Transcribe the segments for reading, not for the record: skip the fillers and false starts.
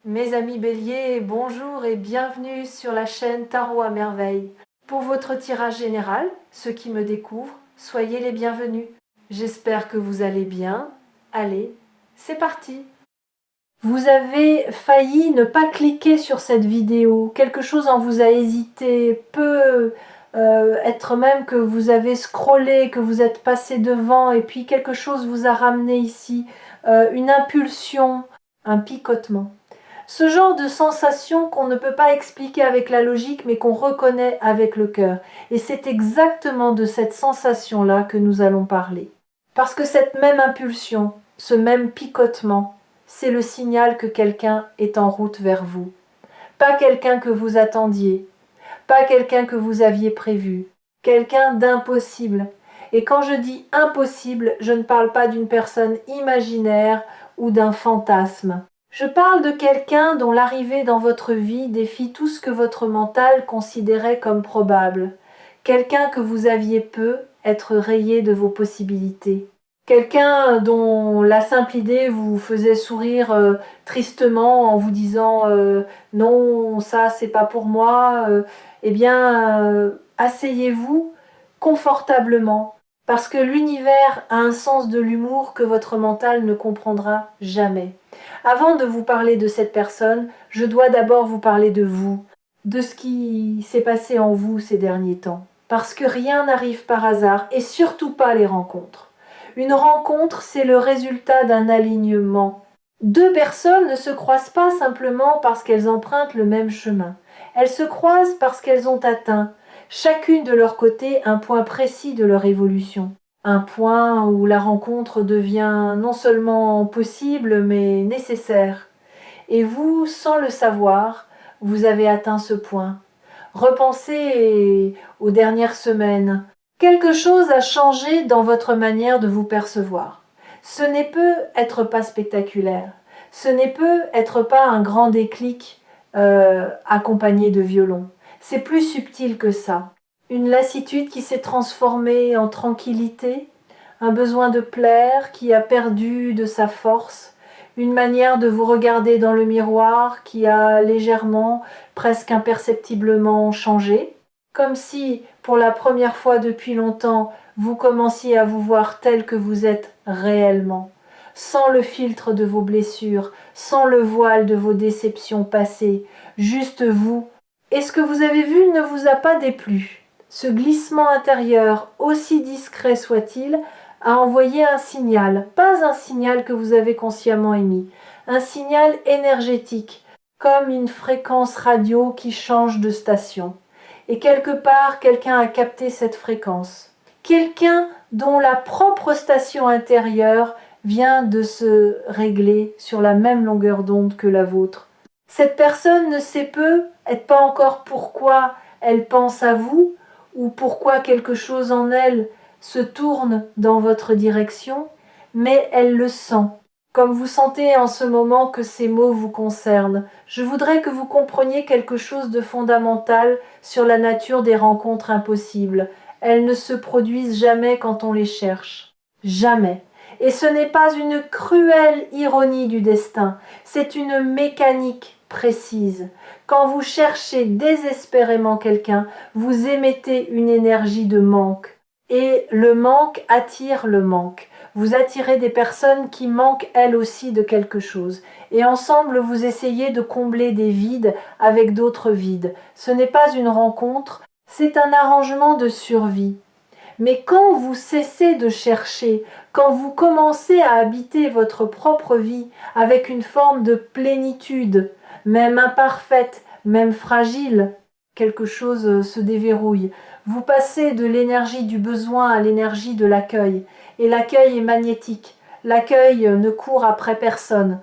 Mes amis béliers, bonjour et bienvenue sur la chaîne Tarot à merveille. Pour votre tirage général, ceux qui me découvrent, soyez les bienvenus. J'espère que vous allez bien. Allez, c'est parti. Vous avez failli ne pas cliquer sur cette vidéo. Quelque chose en vous a hésité, peut être même que vous avez scrollé, que vous êtes passé devant et puis quelque chose vous a ramené ici. Une impulsion, un picotement. Ce genre de sensation qu'on ne peut pas expliquer avec la logique, mais qu'on reconnaît avec le cœur. Et c'est exactement de cette sensation-là que nous allons parler. Parce que cette même impulsion, ce même picotement, c'est le signal que quelqu'un est en route vers vous. Pas quelqu'un que vous attendiez, pas quelqu'un que vous aviez prévu, quelqu'un d'impossible. Et quand je dis impossible, je ne parle pas d'une personne imaginaire ou d'un fantasme. Je parle de quelqu'un dont l'arrivée dans votre vie défie tout ce que votre mental considérait comme probable. Quelqu'un que vous aviez peu être rayé de vos possibilités. Quelqu'un dont la simple idée vous faisait sourire tristement en vous disant non, ça c'est pas pour moi. Eh bien, asseyez-vous confortablement parce que l'univers a un sens de l'humour que votre mental ne comprendra jamais. Avant de vous parler de cette personne, je dois d'abord vous parler de vous, de ce qui s'est passé en vous ces derniers temps. Parce que rien n'arrive par hasard, et surtout pas les rencontres. Une rencontre, c'est le résultat d'un alignement. Deux personnes ne se croisent pas simplement parce qu'elles empruntent le même chemin. Elles se croisent parce qu'elles ont atteint, chacune de leur côté, un point précis de leur évolution. Un point où la rencontre devient non seulement possible, mais nécessaire. Et vous, sans le savoir, vous avez atteint ce point. Repensez aux dernières semaines. Quelque chose a changé dans votre manière de vous percevoir. Ce n'est peut être pas spectaculaire. Ce n'est peut être pas un grand déclic accompagné de violon. C'est plus subtil que ça. Une lassitude qui s'est transformée en tranquillité, un besoin de plaire qui a perdu de sa force, une manière de vous regarder dans le miroir qui a légèrement, presque imperceptiblement changé, comme si, pour la première fois depuis longtemps, vous commenciez à vous voir tel que vous êtes réellement, sans le filtre de vos blessures, sans le voile de vos déceptions passées, juste vous. Et ce que vous avez vu ne vous a pas déplu. Ce glissement intérieur, aussi discret soit-il, a envoyé un signal, pas un signal que vous avez consciemment émis, un signal énergétique, comme une fréquence radio qui change de station. Et quelque part, quelqu'un a capté cette fréquence. Quelqu'un dont la propre station intérieure vient de se régler sur la même longueur d'onde que la vôtre. Cette personne ne sait peu, être pas encore pourquoi elle pense à vous, ou pourquoi quelque chose en elle se tourne dans votre direction, mais elle le sent. Comme vous sentez en ce moment que ces mots vous concernent, je voudrais que vous compreniez quelque chose de fondamental sur la nature des rencontres impossibles. Elles ne se produisent jamais quand on les cherche. Jamais. Et ce n'est pas une cruelle ironie du destin, c'est une mécanique précise. Quand vous cherchez désespérément quelqu'un, vous émettez une énergie de manque. Et le manque attire le manque. Vous attirez des personnes qui manquent elles aussi de quelque chose. Et ensemble, vous essayez de combler des vides avec d'autres vides. Ce n'est pas une rencontre, c'est un arrangement de survie. Mais quand vous cessez de chercher, quand vous commencez à habiter votre propre vie avec une forme de plénitude, même imparfaite, même fragile, quelque chose se déverrouille. Vous passez de l'énergie du besoin à l'énergie de l'accueil. Et l'accueil est magnétique. L'accueil ne court après personne.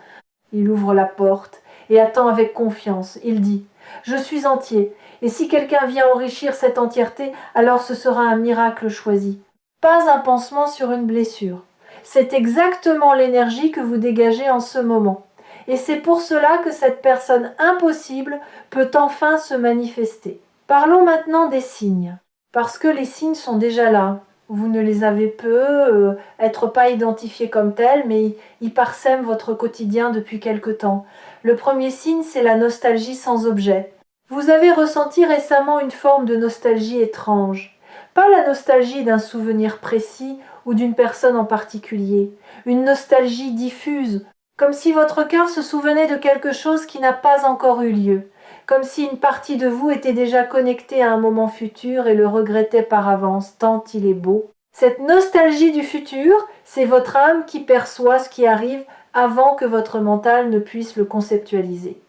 Il ouvre la porte et attend avec confiance. Il dit « Je suis entier. Et si quelqu'un vient enrichir cette entièreté, alors ce sera un miracle choisi. » Pas un pansement sur une blessure. C'est exactement l'énergie que vous dégagez en ce moment. Et c'est pour cela que cette personne impossible peut enfin se manifester. Parlons maintenant des signes. Parce que les signes sont déjà là. Vous ne les avez peu, être pas identifiés comme tels, mais ils parsèment votre quotidien depuis quelque temps. Le premier signe, c'est la nostalgie sans objet. Vous avez ressenti récemment une forme de nostalgie étrange. Pas la nostalgie d'un souvenir précis ou d'une personne en particulier. Une nostalgie diffuse, comme si votre cœur se souvenait de quelque chose qui n'a pas encore eu lieu. Comme si une partie de vous était déjà connectée à un moment futur et le regrettait par avance, tant il est beau. Cette nostalgie du futur, c'est votre âme qui perçoit ce qui arrive avant que votre mental ne puisse le conceptualiser.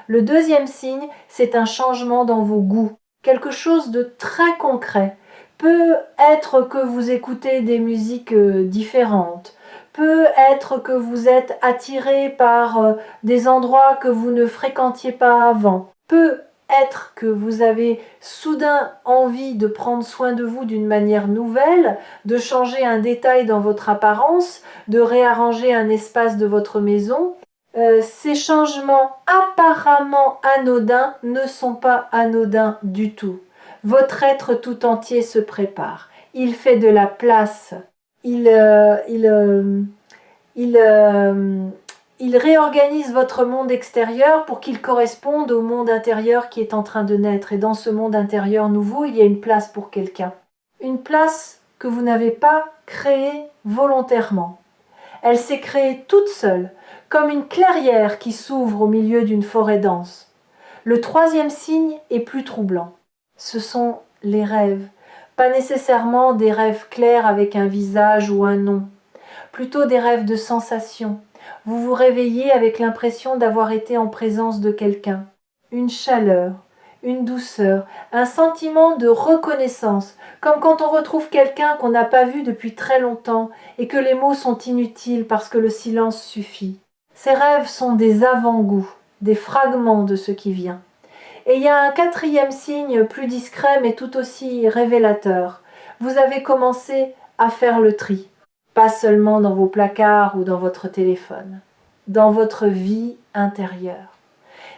Le deuxième signe, c'est un changement dans vos goûts, quelque chose de très concret. Peut être que vous écoutez des musiques différentes, peut être que vous êtes attiré par des endroits que vous ne fréquentiez pas avant, peut être que vous avez soudain envie de prendre soin de vous d'une manière nouvelle, de changer un détail dans votre apparence, de réarranger un espace de votre maison. Ces changements apparemment anodins ne sont pas anodins du tout. Votre être tout entier se prépare. Il fait de la place. Il réorganise votre monde extérieur pour qu'il corresponde au monde intérieur qui est en train de naître. Et dans ce monde intérieur nouveau, il y a une place pour quelqu'un. Une place que vous n'avez pas créée volontairement. Elle s'est créée toute seule, comme une clairière qui s'ouvre au milieu d'une forêt dense. Le troisième signe est plus troublant. Ce sont les rêves. Pas nécessairement des rêves clairs avec un visage ou un nom. Plutôt des rêves de sensations. Vous vous réveillez avec l'impression d'avoir été en présence de quelqu'un. Une chaleur, une douceur, un sentiment de reconnaissance, comme quand on retrouve quelqu'un qu'on n'a pas vu depuis très longtemps et que les mots sont inutiles parce que le silence suffit. Ces rêves sont des avant-goûts, des fragments de ce qui vient. Et il y a un quatrième signe plus discret mais tout aussi révélateur. Vous avez commencé à faire le tri. Pas seulement dans vos placards ou dans votre téléphone, dans votre vie intérieure.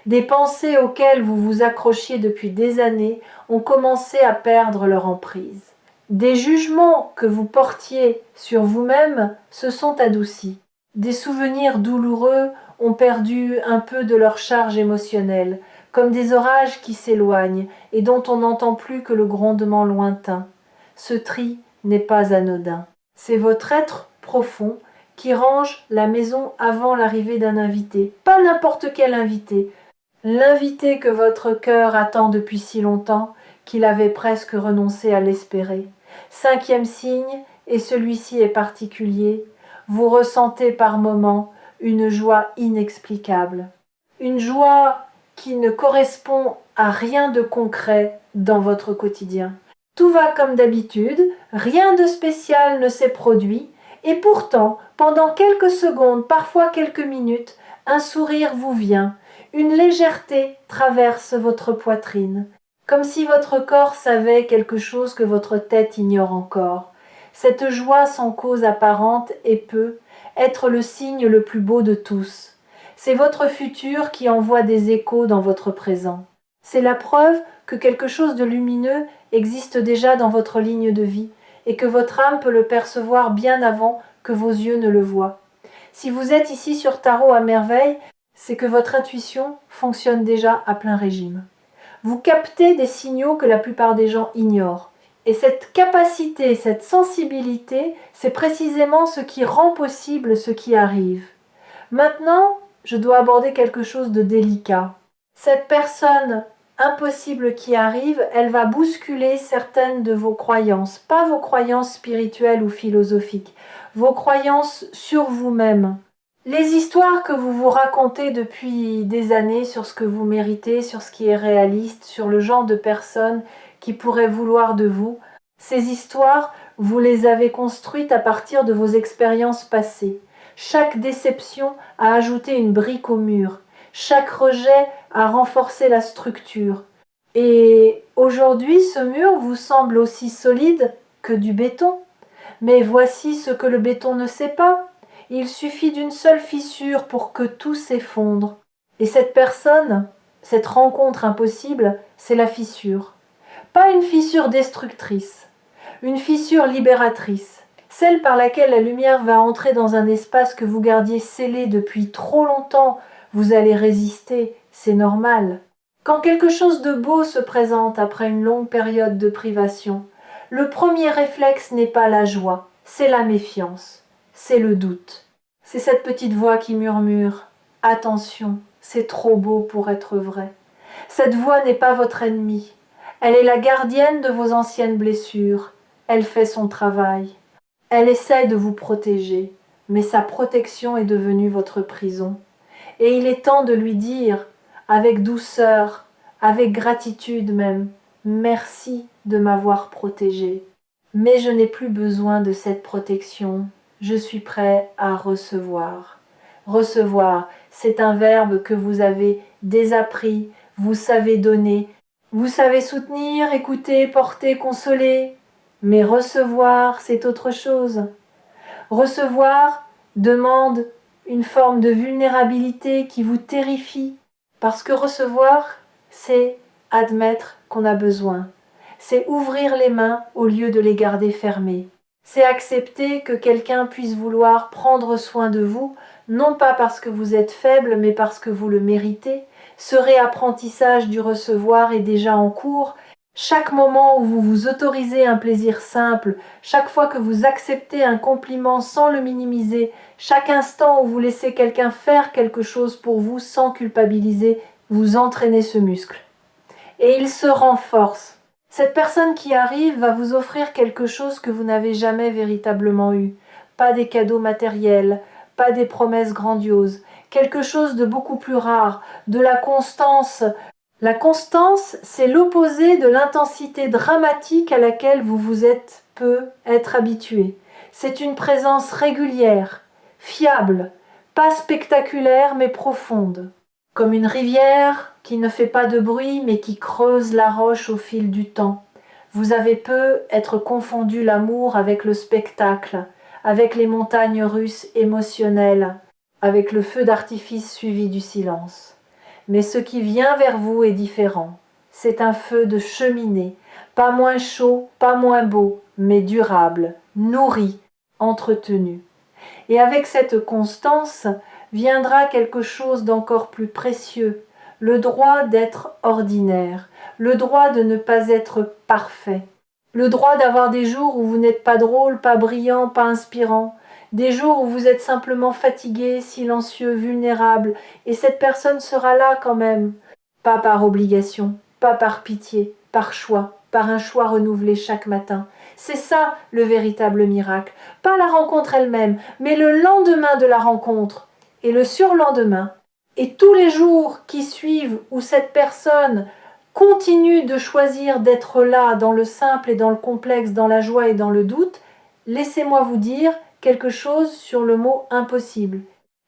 Des pensées auxquelles vous vous accrochiez depuis des années ont commencé à perdre leur emprise. Des jugements que vous portiez sur vous-même se sont adoucis. Des souvenirs douloureux ont perdu un peu de leur charge émotionnelle, comme des orages qui s'éloignent et dont on n'entend plus que le grondement lointain. Ce tri n'est pas anodin. C'est votre être profond qui range la maison avant l'arrivée d'un invité. Pas n'importe quel invité. L'invité que votre cœur attend depuis si longtemps qu'il avait presque renoncé à l'espérer. Cinquième signe, et celui-ci est particulier, vous ressentez par moments une joie inexplicable. Une joie qui ne correspond à rien de concret dans votre quotidien. Tout va comme d'habitude, rien de spécial ne s'est produit, et pourtant, pendant quelques secondes, parfois quelques minutes, un sourire vous vient, une légèreté traverse votre poitrine, comme si votre corps savait quelque chose que votre tête ignore encore. Cette joie sans cause apparente et peut être le signe le plus beau de tous. C'est votre futur qui envoie des échos dans votre présent. C'est la preuve que quelque chose de lumineux existe déjà dans votre ligne de vie et que votre âme peut le percevoir bien avant que vos yeux ne le voient. Si vous êtes ici sur Tarot à merveille, c'est que votre intuition fonctionne déjà à plein régime. Vous captez des signaux que la plupart des gens ignorent. Et cette capacité, cette sensibilité, c'est précisément ce qui rend possible ce qui arrive. Maintenant, je dois aborder quelque chose de délicat. Cette personne impossible qui arrive, elle va bousculer certaines de vos croyances, pas vos croyances spirituelles ou philosophiques, vos croyances sur vous-même. Les histoires que vous vous racontez depuis des années sur ce que vous méritez, sur ce qui est réaliste, sur le genre de personne qui pourrait vouloir de vous, ces histoires, vous les avez construites à partir de vos expériences passées. Chaque déception a ajouté une brique au mur. Chaque rejet a renforcé la structure. Et aujourd'hui, ce mur vous semble aussi solide que du béton. Mais voici ce que le béton ne sait pas. Il suffit d'une seule fissure pour que tout s'effondre. Et cette personne, cette rencontre impossible, c'est la fissure. Pas une fissure destructrice, une fissure libératrice. Celle par laquelle la lumière va entrer dans un espace que vous gardiez scellé depuis trop longtemps, Vous allez résister, c'est normal. Quand quelque chose de beau se présente après une longue période de privation, le premier réflexe n'est pas la joie, c'est la méfiance, c'est le doute. C'est cette petite voix qui murmure « Attention, c'est trop beau pour être vrai ». Cette voix n'est pas votre ennemie. Elle est la gardienne de vos anciennes blessures. Elle fait son travail. Elle essaie de vous protéger, mais sa protection est devenue votre prison. Et il est temps de lui dire, avec douceur, avec gratitude même, merci de m'avoir protégé. Mais je n'ai plus besoin de cette protection. Je suis prêt à recevoir. Recevoir, c'est un verbe que vous avez désappris, vous savez donner, vous savez soutenir, écouter, porter, consoler. Mais recevoir, c'est autre chose. Recevoir demande une forme de vulnérabilité qui vous terrifie, parce que recevoir, c'est admettre qu'on a besoin. C'est ouvrir les mains au lieu de les garder fermées. C'est accepter que quelqu'un puisse vouloir prendre soin de vous, non pas parce que vous êtes faible, mais parce que vous le méritez. Ce réapprentissage du recevoir est déjà en cours. Chaque moment où vous vous autorisez un plaisir simple, chaque fois que vous acceptez un compliment sans le minimiser, chaque instant où vous laissez quelqu'un faire quelque chose pour vous sans culpabiliser, vous entraînez ce muscle. Et il se renforce. Cette personne qui arrive va vous offrir quelque chose que vous n'avez jamais véritablement eu. Pas des cadeaux matériels, pas des promesses grandioses, quelque chose de beaucoup plus rare, de la constance. La constance, c'est l'opposé de l'intensité dramatique à laquelle vous vous êtes peu être habitué. C'est une présence régulière, fiable, pas spectaculaire mais profonde. Comme une rivière qui ne fait pas de bruit mais qui creuse la roche au fil du temps. Vous avez peu être confondu l'amour avec le spectacle, avec les montagnes russes émotionnelles, avec le feu d'artifice suivi du silence. Mais ce qui vient vers vous est différent. C'est un feu de cheminée, pas moins chaud, pas moins beau, mais durable, nourri, entretenu. Et avec cette constance viendra quelque chose d'encore plus précieux, le droit d'être ordinaire, le droit de ne pas être parfait, le droit d'avoir des jours où vous n'êtes pas drôle, pas brillant, pas inspirant, des jours où vous êtes simplement fatigué, silencieux, vulnérable, et cette personne sera là quand même, pas par obligation, pas par pitié, par choix, par un choix renouvelé chaque matin. C'est ça le véritable miracle, pas la rencontre elle-même, mais le lendemain de la rencontre, et le surlendemain, et tous les jours qui suivent où cette personne continue de choisir d'être là dans le simple et dans le complexe, dans la joie et dans le doute, laissez-moi vous dire quelque chose sur le mot impossible.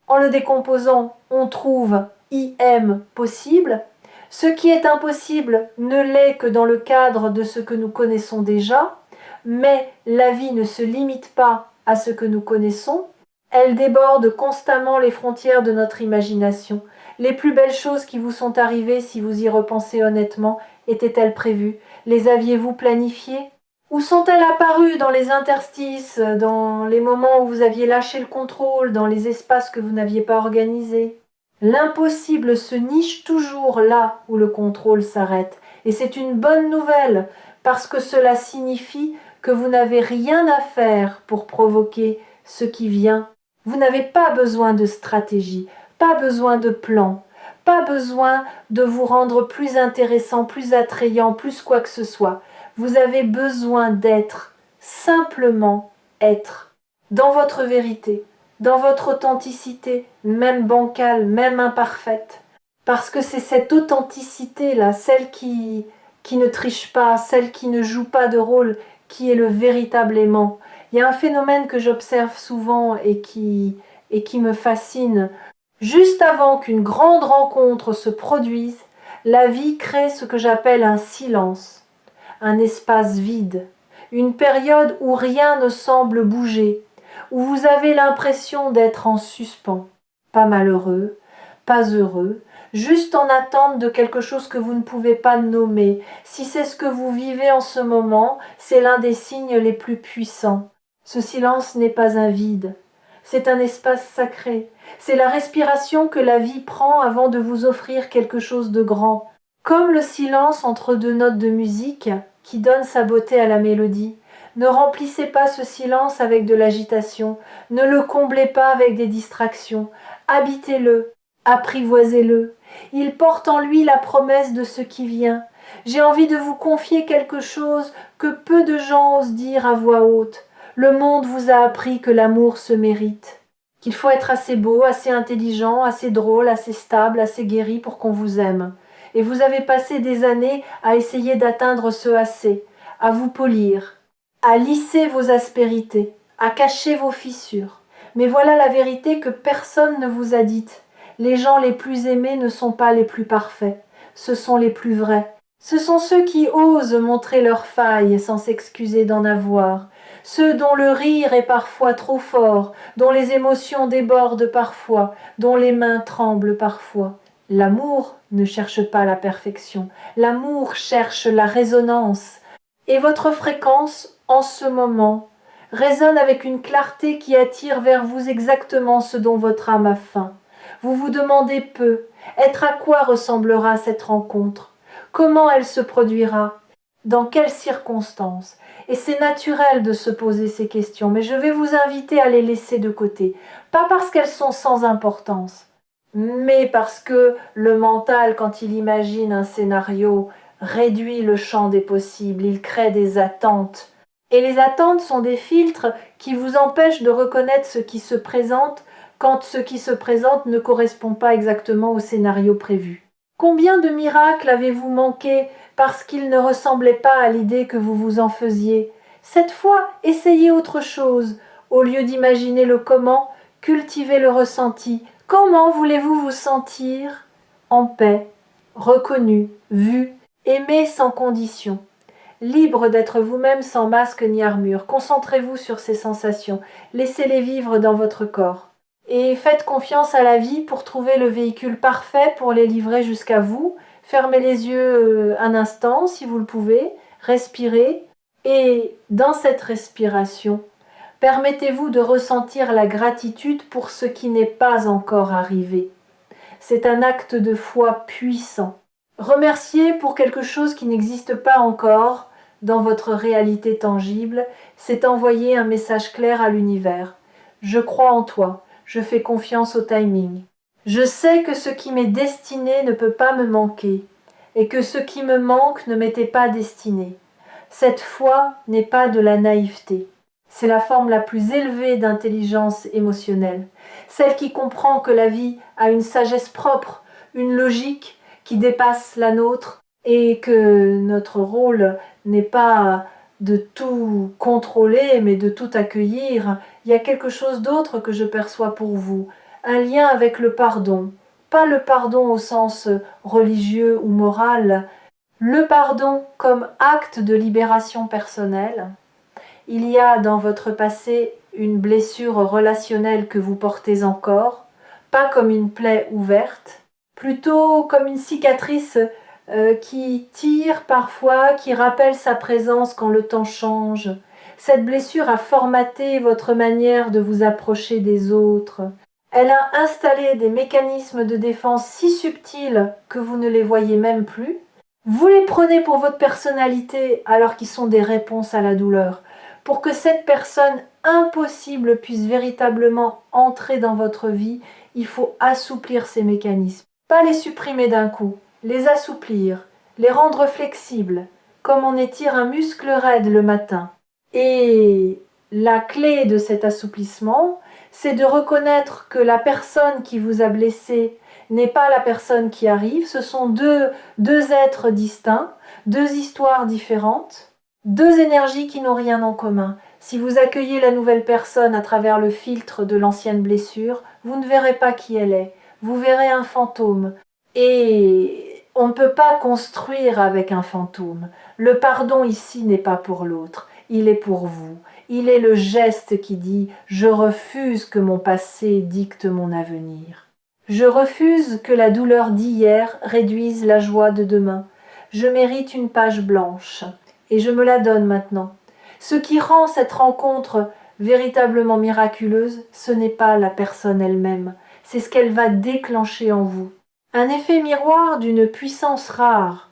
En le décomposant, on trouve IM possible. Ce qui est impossible ne l'est que dans le cadre de ce que nous connaissons déjà, mais la vie ne se limite pas à ce que nous connaissons, elle déborde constamment les frontières de notre imagination. Les plus belles choses qui vous sont arrivées, si vous y repensez honnêtement, étaient-elles prévues? Les aviez-vous planifiées? Ou sont-elles apparues dans les interstices, dans les moments où vous aviez lâché le contrôle, dans les espaces que vous n'aviez pas organisés? L'impossible se niche toujours là où le contrôle s'arrête. Et c'est une bonne nouvelle, parce que cela signifie que vous n'avez rien à faire pour provoquer ce qui vient. Vous n'avez pas besoin de stratégie, pas besoin de plan, pas besoin de vous rendre plus intéressant, plus attrayant, plus quoi que ce soit. Vous avez besoin d'être, simplement être, dans votre vérité, dans votre authenticité, même bancale, même imparfaite. Parce que c'est cette authenticité-là, celle qui ne triche pas, celle qui ne joue pas de rôle, qui est le véritable aimant. Il y a un phénomène que j'observe souvent et qui me fascine. Juste avant qu'une grande rencontre se produise, la vie crée ce que j'appelle un silence, un espace vide, une période où rien ne semble bouger, où vous avez l'impression d'être en suspens, pas malheureux, pas heureux, juste en attente de quelque chose que vous ne pouvez pas nommer. Si c'est ce que vous vivez en ce moment, c'est l'un des signes les plus puissants. Ce silence n'est pas un vide. C'est un espace sacré. C'est la respiration que la vie prend avant de vous offrir quelque chose de grand. Comme le silence entre deux notes de musique qui donne sa beauté à la mélodie. Ne remplissez pas ce silence avec de l'agitation. Ne le comblez pas avec des distractions. Habitez-le, apprivoisez-le. Il porte en lui la promesse de ce qui vient. J'ai envie de vous confier quelque chose que peu de gens osent dire à voix haute. Le monde vous a appris que l'amour se mérite, qu'il faut être assez beau, assez intelligent, assez drôle, assez stable, assez guéri pour qu'on vous aime. Et vous avez passé des années à essayer d'atteindre ce assez, à vous polir, à lisser vos aspérités, à cacher vos fissures. Mais voilà la vérité que personne ne vous a dite. Les gens les plus aimés ne sont pas les plus parfaits, ce sont les plus vrais. Ce sont ceux qui osent montrer leurs failles sans s'excuser d'en avoir, ceux dont le rire est parfois trop fort, dont les émotions débordent parfois, dont les mains tremblent parfois. L'amour ne cherche pas la perfection, l'amour cherche la résonance. Et votre fréquence, en ce moment, résonne avec une clarté qui attire vers vous exactement ce dont votre âme a faim. Vous vous demandez peu, être à quoi ressemblera cette rencontre? Comment elle se produira? Dans quelles circonstances? Et c'est naturel de se poser ces questions, mais je vais vous inviter à les laisser de côté. Pas parce qu'elles sont sans importance, mais parce que le mental, quand il imagine un scénario, réduit le champ des possibles, il crée des attentes. Et les attentes sont des filtres qui vous empêchent de reconnaître ce qui se présente quand ce qui se présente ne correspond pas exactement au scénario prévu. Combien de miracles avez-vous manqué parce qu'ils ne ressemblaient pas à l'idée que vous vous en faisiez? Cette fois, essayez autre chose. Au lieu d'imaginer le comment, cultivez le ressenti. Comment voulez-vous vous sentir? En paix, reconnu, vu, aimé sans condition. Libre d'être vous-même sans masque ni armure. Concentrez-vous sur ces sensations. Laissez-les vivre dans votre corps. Et faites confiance à la vie pour trouver le véhicule parfait pour les livrer jusqu'à vous. Fermez les yeux un instant si vous le pouvez. Respirez. Et dans cette respiration, permettez-vous de ressentir la gratitude pour ce qui n'est pas encore arrivé. C'est un acte de foi puissant. Remercier pour quelque chose qui n'existe pas encore dans votre réalité tangible, c'est envoyer un message clair à l'univers. Je crois en toi, je fais confiance au timing. Je sais que ce qui m'est destiné ne peut pas me manquer, et que ce qui me manque ne m'était pas destiné. Cette foi n'est pas de la naïveté. C'est la forme la plus élevée d'intelligence émotionnelle, celle qui comprend que la vie a une sagesse propre, une logique qui dépasse la nôtre et que notre rôle n'est pas de tout contrôler mais de tout accueillir. Il y a quelque chose d'autre que je perçois pour vous, un lien avec le pardon, pas le pardon au sens religieux ou moral, le pardon comme acte de libération personnelle. Il y a dans votre passé une blessure relationnelle que vous portez encore, pas comme une plaie ouverte, plutôt comme une cicatrice qui tire parfois, qui rappelle sa présence quand le temps change. Cette blessure a formaté votre manière de vous approcher des autres. Elle a installé des mécanismes de défense si subtils que vous ne les voyez même plus. Vous les prenez pour votre personnalité alors qu'ils sont des réponses à la douleur. Pour que cette personne impossible puisse véritablement entrer dans votre vie, il faut assouplir ces mécanismes. Pas les supprimer d'un coup, les assouplir, les rendre flexibles, comme on étire un muscle raide le matin. Et la clé de cet assouplissement, c'est de reconnaître que la personne qui vous a blessé n'est pas la personne qui arrive, ce sont deux êtres distincts, deux histoires différentes, deux énergies qui n'ont rien en commun. Si vous accueillez la nouvelle personne à travers le filtre de l'ancienne blessure, vous ne verrez pas qui elle est, vous verrez un fantôme. Et on ne peut pas construire avec un fantôme. Le pardon ici n'est pas pour l'autre, il est pour vous. Il est le geste qui dit « Je refuse que mon passé dicte mon avenir ». Je refuse que la douleur d'hier réduise la joie de demain. Je mérite une page blanche et je me la donne maintenant. Ce qui rend cette rencontre véritablement miraculeuse, ce n'est pas la personne elle-même, c'est ce qu'elle va déclencher en vous. Un effet miroir d'une puissance rare.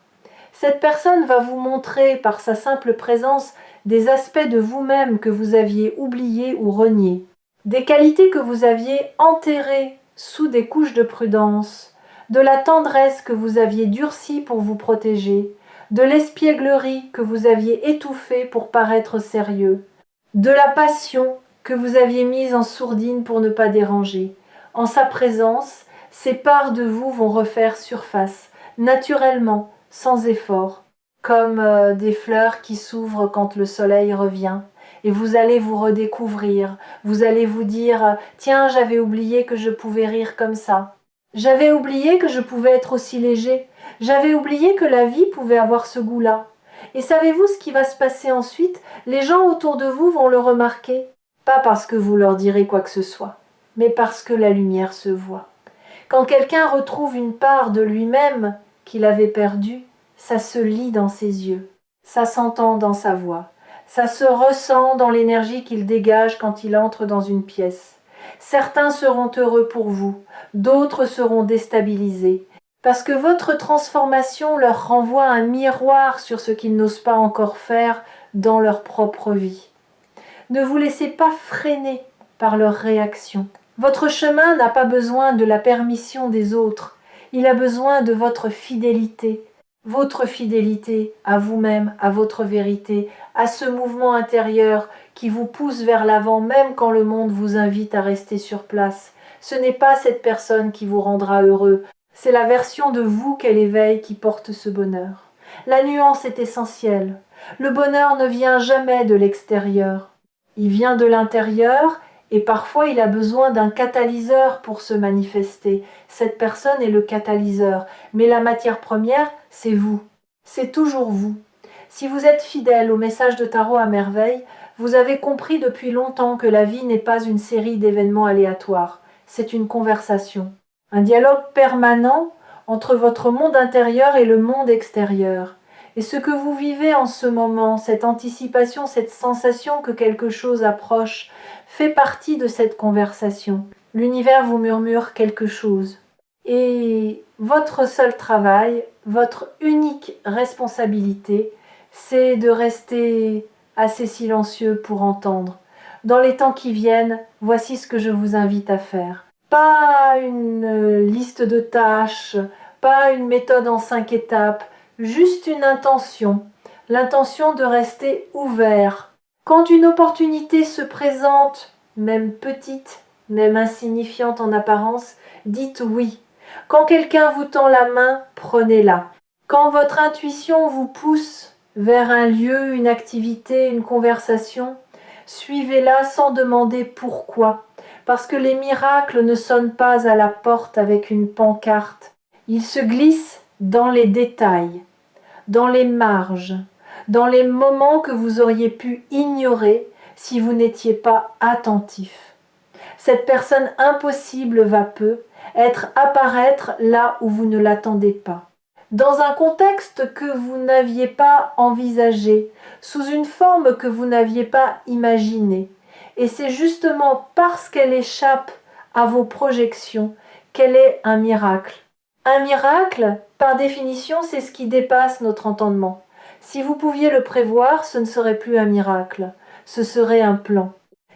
Cette personne va vous montrer par sa simple présence des aspects de vous-même que vous aviez oubliés ou reniés, des qualités que vous aviez enterrées sous des couches de prudence, de la tendresse que vous aviez durcie pour vous protéger, de l'espièglerie que vous aviez étouffée pour paraître sérieux, de la passion que vous aviez mise en sourdine pour ne pas déranger. En sa présence, ces parts de vous vont refaire surface, naturellement, sans effort, comme des fleurs qui s'ouvrent quand le soleil revient. Et vous allez vous redécouvrir, vous allez vous dire « Tiens, j'avais oublié que je pouvais rire comme ça. J'avais oublié que je pouvais être aussi léger. J'avais oublié que la vie pouvait avoir ce goût-là. » Et savez-vous ce qui va se passer ensuite? Les gens autour de vous vont le remarquer. Pas parce que vous leur direz quoi que ce soit, mais parce que la lumière se voit. Quand quelqu'un retrouve une part de lui-même qu'il avait perdue, ça se lit dans ses yeux, ça s'entend dans sa voix, ça se ressent dans l'énergie qu'il dégage quand il entre dans une pièce. Certains seront heureux pour vous, d'autres seront déstabilisés, parce que votre transformation leur renvoie un miroir sur ce qu'ils n'osent pas encore faire dans leur propre vie. Ne vous laissez pas freiner par leurs réactions. Votre chemin n'a pas besoin de la permission des autres, il a besoin de votre fidélité à vous-même, à votre vérité, à ce mouvement intérieur qui vous pousse vers l'avant même quand le monde vous invite à rester sur place. Ce n'est pas cette personne qui vous rendra heureux, c'est la version de vous qu'elle éveille qui porte ce bonheur. La nuance est essentielle. Le bonheur ne vient jamais de l'extérieur. Il vient de l'intérieur et parfois il a besoin d'un catalyseur pour se manifester. Cette personne est le catalyseur, mais la matière première, c'est vous. C'est toujours vous. Si vous êtes fidèle au message de Tarot à merveille, vous avez compris depuis longtemps que la vie n'est pas une série d'événements aléatoires, c'est une conversation. Un dialogue permanent entre votre monde intérieur et le monde extérieur. Et ce que vous vivez en ce moment, cette anticipation, cette sensation que quelque chose approche, fait partie de cette conversation. L'univers vous murmure quelque chose. Et votre seul travail, votre unique responsabilité, c'est de rester assez silencieux pour entendre. Dans les temps qui viennent, voici ce que je vous invite à faire. Pas une liste de tâches, pas une méthode en 5 étapes, juste une intention, l'intention de rester ouvert. Quand une opportunité se présente, même petite, même insignifiante en apparence, dites oui. Quand quelqu'un vous tend la main, prenez-la. Quand votre intuition vous pousse vers un lieu, une activité, une conversation, suivez-la sans demander pourquoi. Parce que les miracles ne sonnent pas à la porte avec une pancarte. Ils se glissent dans les détails, dans les marges, dans les moments que vous auriez pu ignorer si vous n'étiez pas attentif. Cette personne impossible va peu apparaître là où vous ne l'attendez pas. Dans un contexte que vous n'aviez pas envisagé, sous une forme que vous n'aviez pas imaginée. Et c'est justement parce qu'elle échappe à vos projections qu'elle est un miracle. Un miracle, par définition, c'est ce qui dépasse notre entendement. Si vous pouviez le prévoir, ce ne serait plus un miracle, ce serait un plan.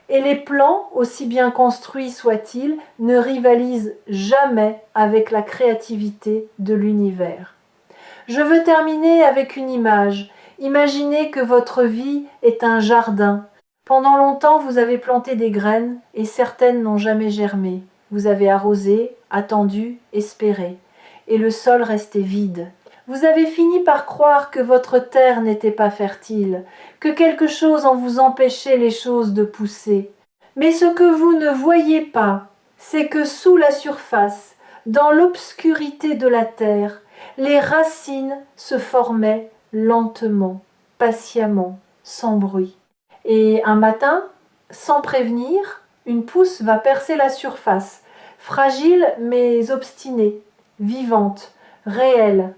Et les plans, aussi bien construits soient-ils, ne rivalisent jamais avec la créativité de l'univers. Je veux terminer avec une image. Imaginez que votre vie est un jardin. Pendant longtemps, vous avez planté des graines et certaines n'ont jamais germé. Vous avez arrosé, attendu, espéré. Et le sol restait vide. Vous avez fini par croire que votre terre n'était pas fertile, que quelque chose en vous empêchait les choses de pousser. Mais ce que vous ne voyez pas, c'est que sous la surface, dans l'obscurité de la terre, les racines se formaient lentement, patiemment, sans bruit. Et un matin, sans prévenir, une pousse va percer la surface, fragile mais obstinée, vivante, réelle.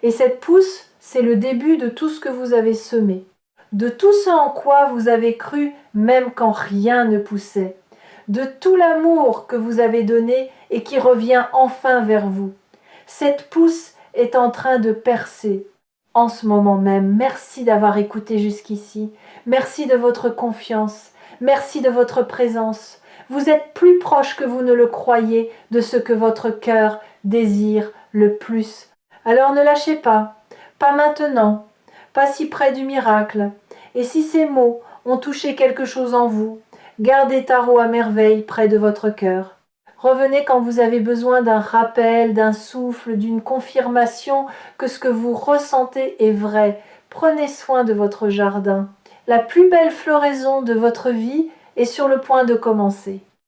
Et cette pousse, c'est le début de tout ce que vous avez semé. de tout ce en quoi vous avez cru même quand rien ne poussait, de tout l'amour que vous avez donné et qui revient enfin vers vous. Cette pousse est en train de percer. En ce moment même, merci d'avoir écouté jusqu'ici. Merci de votre confiance. Merci de votre présence. Vous êtes plus proche que vous ne le croyez de ce que votre cœur désire le plus. Alors ne lâchez pas. Pas maintenant. Pas si près du miracle. Et si ces mots ont touché quelque chose en vous, gardez Tarot à merveille près de votre cœur. Revenez quand vous avez besoin d'un rappel, d'un souffle, d'une confirmation que ce que vous ressentez est vrai. Prenez soin de votre jardin. La plus belle floraison de votre vie est sur le point de commencer.